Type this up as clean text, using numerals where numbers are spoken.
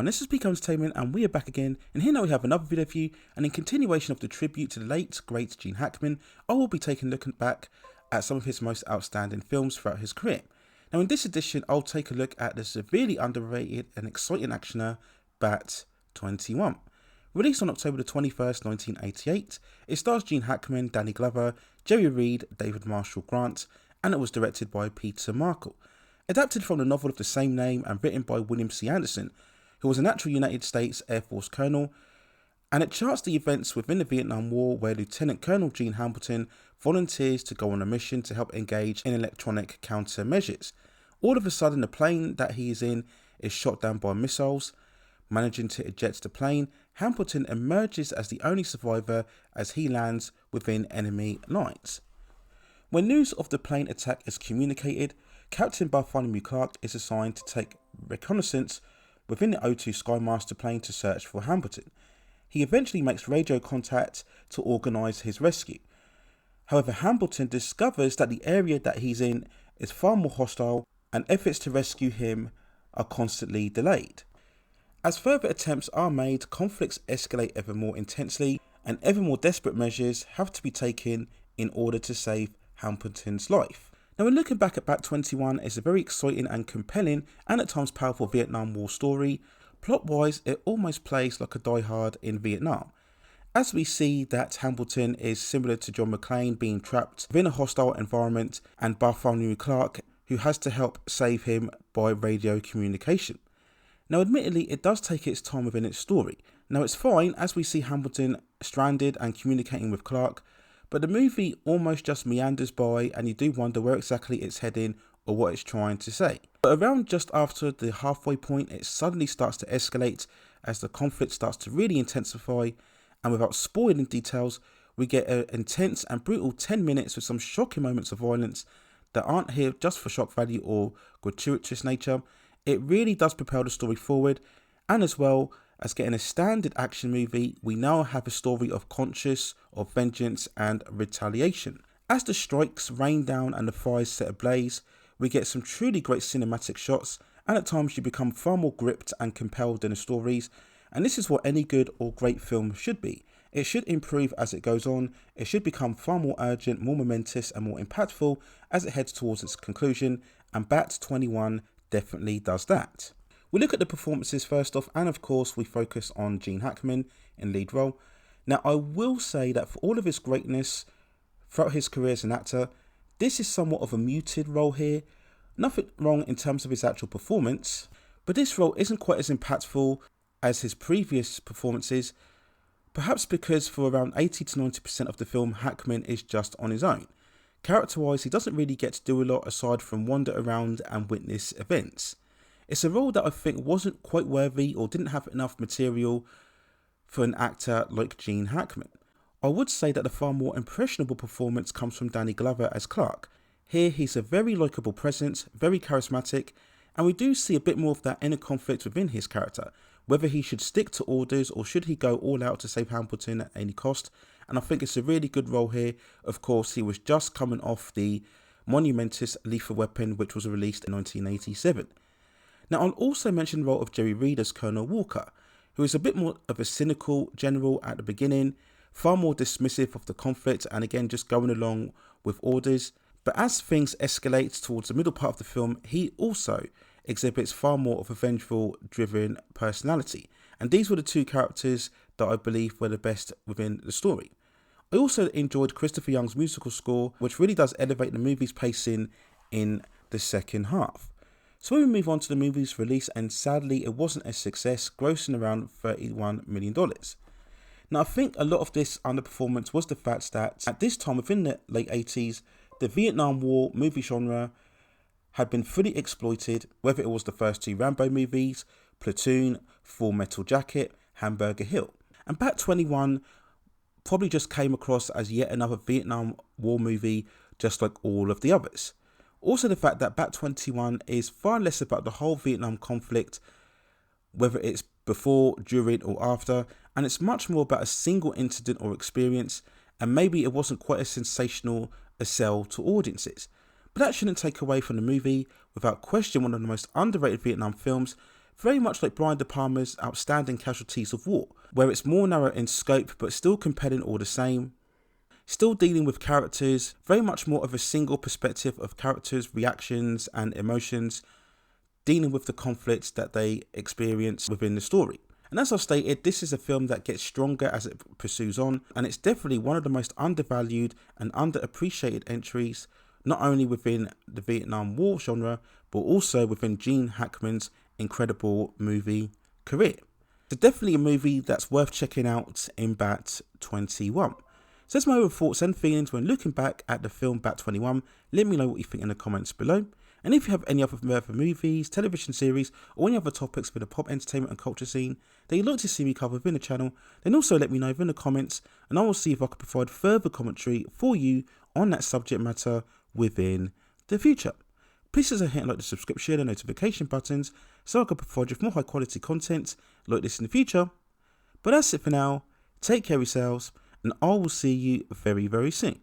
everyone, this is Peak Entertainment and we are back again, and here now we have another video for you, and in continuation of the tribute to the late great Gene Hackman, I will be taking a look back at some of his most outstanding films throughout his career. Now in this edition I'll take a look at the severely underrated and exciting actioner Bat 21. Released on October the 21st, 1988, it stars Gene Hackman, Danny Glover, Jerry Reed, David Marshall Grant, and it was directed by Peter Markle. Adapted from the novel of the same name and written by William C. Anderson, who was an actual United States Air Force colonel, and it charts the events within the Vietnam War where Lieutenant Colonel Gene Hambleton volunteers to go on a mission to help engage in electronic countermeasures. All of a sudden the plane that he is in is shot down by missiles. Managing to eject the plane, Hambleton emerges as the only survivor as he lands within enemy lines. When news of the plane attack is communicated, Captain Bartholomew Clark is assigned to take reconnaissance within the O2 Skymaster plane to search for Hambleton. He eventually makes radio contact to organise his rescue. However, Hambleton discovers that the area that he's in is far more hostile and efforts to rescue him are constantly delayed. As further attempts are made, conflicts escalate ever more intensely and ever more desperate measures have to be taken in order to save Hambleton's life. Now when looking back at Bat 21, it's a very exciting and compelling and at times powerful Vietnam War story. Plot wise, it almost plays like a Die Hard in Vietnam, as we see that Hambleton is similar to John McClane being trapped within a hostile environment and Bartholomew Clark who has to help save him by radio communication. Now admittedly it does take its time within its story. Now it's fine as we see Hambleton stranded and communicating with Clark, but the movie almost just meanders by and you do wonder where exactly it's heading or what it's trying to say. But around just after the halfway point it suddenly starts to escalate as the conflict starts to really intensify, and without spoiling details we get an intense and brutal 10 minutes with some shocking moments of violence that aren't here just for shock value or gratuitous nature. It really does propel the story forward, and as well as getting a standard action movie, we now have a story of conscience, of vengeance and retaliation. As the strikes rain down and the fires set ablaze, we get some truly great cinematic shots, and at times you become far more gripped and compelled in the stories, and this is what any good or great film should be. It should improve as it goes on, it should become far more urgent, more momentous and more impactful as it heads towards its conclusion, and Bat 21 definitely does that. We look at the performances first off, and of course we focus on Gene Hackman in lead role. Now I will say that for all of his greatness throughout his career as an actor, this is somewhat of a muted role here. Nothing wrong in terms of his actual performance, but this role isn't quite as impactful as his previous performances, perhaps because for around 80 to 90% of the film Hackman is just on his own. Character wise he doesn't really get to do a lot aside from wander around and witness events. It's a role that I think wasn't quite worthy or didn't have enough material for an actor like Gene Hackman. I would say that the far more impressionable performance comes from Danny Glover as Clark. Here he's a very likeable presence, very charismatic, and we do see a bit more of that inner conflict within his character, whether he should stick to orders or should he go all out to save Hambleton at any cost, and I think it's a really good role here. Of course he was just coming off the monumentous Lethal Weapon which was released in 1987. Now I'll also mention the role of Jerry Reed as Colonel Walker, who is a bit more of a cynical general at the beginning, far more dismissive of the conflict and again just going along with orders. But as things escalate towards the middle part of the film, he also exhibits far more of a vengeful driven personality, and these were the two characters that I believe were the best within the story. I also enjoyed Christopher Young's musical score, which really does elevate the movie's pacing in the second half. So when we move on to the movie's release, and sadly it wasn't a success, grossing around $31 million. Now I think a lot of this underperformance was the fact that at this time within the late 80s, the Vietnam War movie genre had been fully exploited, whether it was the first two Rambo movies, Platoon, Full Metal Jacket, Hamburger Hill. And Bat 21 probably just came across as yet another Vietnam War movie just like all of the others. Also the fact that Bat 21 is far less about the whole Vietnam conflict, whether it's before, during or after, and it's much more about a single incident or experience, and maybe it wasn't quite as sensational a sell to audiences. But that shouldn't take away from the movie. Without question, one of the most underrated Vietnam films, very much like Brian De Palma's outstanding Casualties of War, where it's more narrow in scope but still compelling all the same. Still dealing with characters, very much more of a single perspective of characters' reactions and emotions, dealing with the conflicts that they experience within the story. And as I've stated, this is a film that gets stronger as it pursues on, and it's definitely one of the most undervalued and underappreciated entries, not only within the Vietnam War genre, but also within Gene Hackman's incredible movie career. It's definitely a movie that's worth checking out in Bat 21. So that's my overall thoughts and feelings when looking back at the film Bat 21. Let me know what you think in the comments below. And if you have any other movies, television series, or any other topics within the pop entertainment and culture scene that you'd like to see me cover within the channel, then also let me know within the comments, and I will see if I can provide further commentary for you on that subject matter within the future. Please consider hitting like the subscription and notification buttons so I can provide you with more high quality content like this in the future. But that's it for now. Take care of yourselves, and I will see you very, very soon.